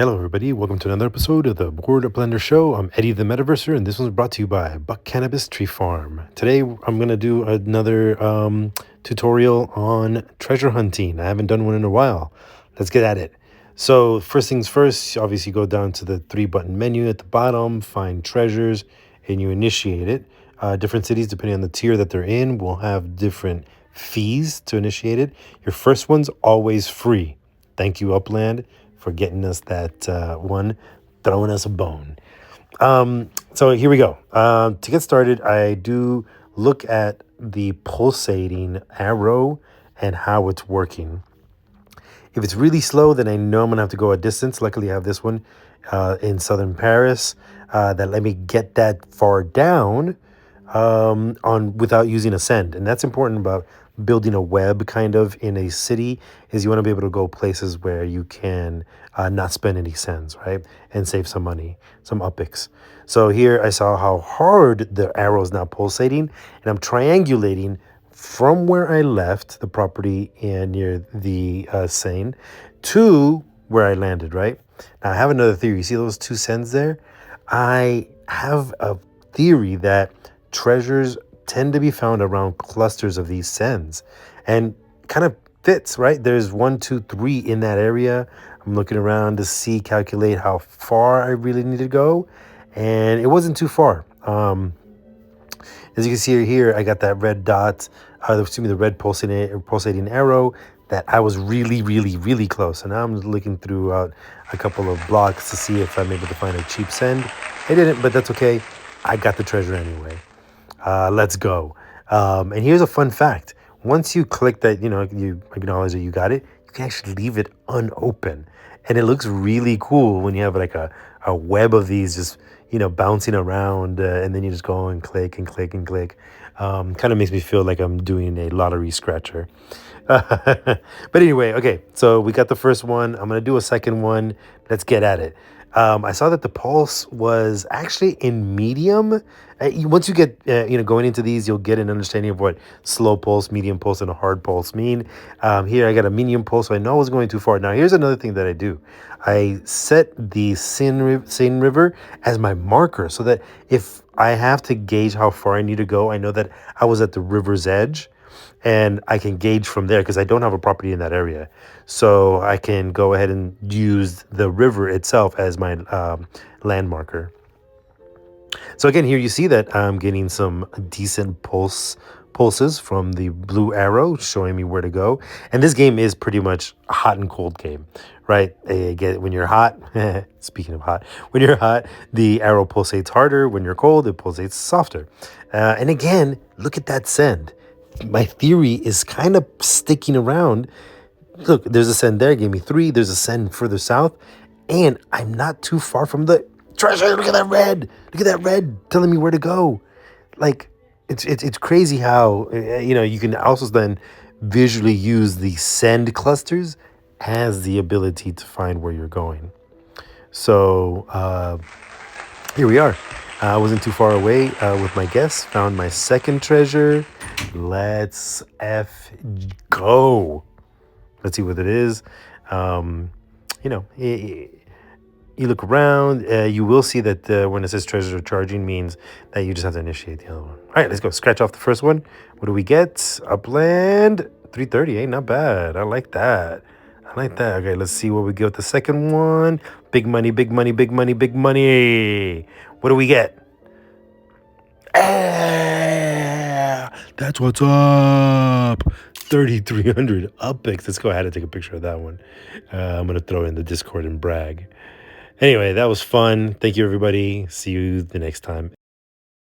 Hello, everybody. Welcome to another episode of the Board Uplander Show. I'm Eddie the Metaverser, and this one's brought to you by Buck Cannabis Tree Farm. Today, I'm going to do another tutorial on treasure hunting. I haven't done one in a while. Let's get at it. So, first things first, obviously, go down to the 3-button menu at the bottom, find treasures, and you initiate it. Different cities, depending on the tier that they're in, will have different fees to initiate it. Your first one's always free. Thank you, Upland, for getting us that one, throwing us a bone. So here we go. To get started, I do look at the pulsating arrow and how it's working. If it's really slow, then I know I'm gonna have to go a distance. Luckily, I have this one in southern Paris that let me get that far down on without using a send. And that's important about building a web kind of in a city, is you want to be able to go places where you can not spend any sends, right? And save some money, some upics. So here I saw how hard the arrow is now pulsating, and I'm triangulating from where I left the property and near the Seine to where I landed, right? Now I have another theory. You see those two sends there? I have a theory that treasures tend to be found around clusters of these sends, and kind of fits, right? There's 1, 2, 3 in that area. I'm looking around to see, calculate how far I really need to go, and it wasn't too far. As you can see here, I got that red dot, the red pulsating arrow, that I was really, really, really close. And now I'm looking throughout a couple of blocks to see if I'm able to find a cheap send. I didn't, but that's okay. I got the treasure anyway. Let's go. And here's a fun fact. Once you click that, you acknowledge that you got it, you can actually leave it unopened. And it looks really cool when you have like a web of these just, bouncing around, and then you just go and click and click and click. Kind of makes me feel like I'm doing a lottery scratcher. But anyway, okay, so we got the first one. I'm going to do a second one. Let's get at it. I saw that the pulse was actually in medium. Once you get, going into these, you'll get an understanding of what slow pulse, medium pulse, and a hard pulse mean. Here I got a medium pulse, so I know I was going too far. Now, here's another thing that I do. I set the Seine River as my marker so that if I have to gauge how far I need to go, I know that I was at the river's edge, and I can gauge from there because I don't have a property in that area. So I can go ahead and use the river itself as my land marker. So again, here you see that I'm getting some decent pulses from the blue arrow showing me where to go. And this game is pretty much a hot and cold game, right? Again, when you're hot, speaking of hot, when you're hot, the arrow pulsates harder. When you're cold, it pulsates softer. And again, look at that send. My theory is kind of sticking around. Look, there's a send there, gave me 3. There's a send further south, and I'm not too far from the treasure. Look at that red. Look at that red telling me where to go. Like, it's crazy how, you can also then visually use the send clusters as the ability to find where you're going. So here we are. I wasn't too far away with my guess. Found my second treasure. Let's go. Let's see what it is. You look around. You will see that when it says treasures are charging means that you just have to initiate the other one. All right, let's go. Scratch off the first one. What do we get? Upland 330. Ain't not bad. I like that. Okay, let's see what we get with the second one. Big money, big money, big money, big money. What do we get? That's what's up. 3,300 upics. Let's go ahead and take a picture of that one. I'm going to throw it in the Discord and brag. Anyway, that was fun. Thank you, everybody. See you the next time.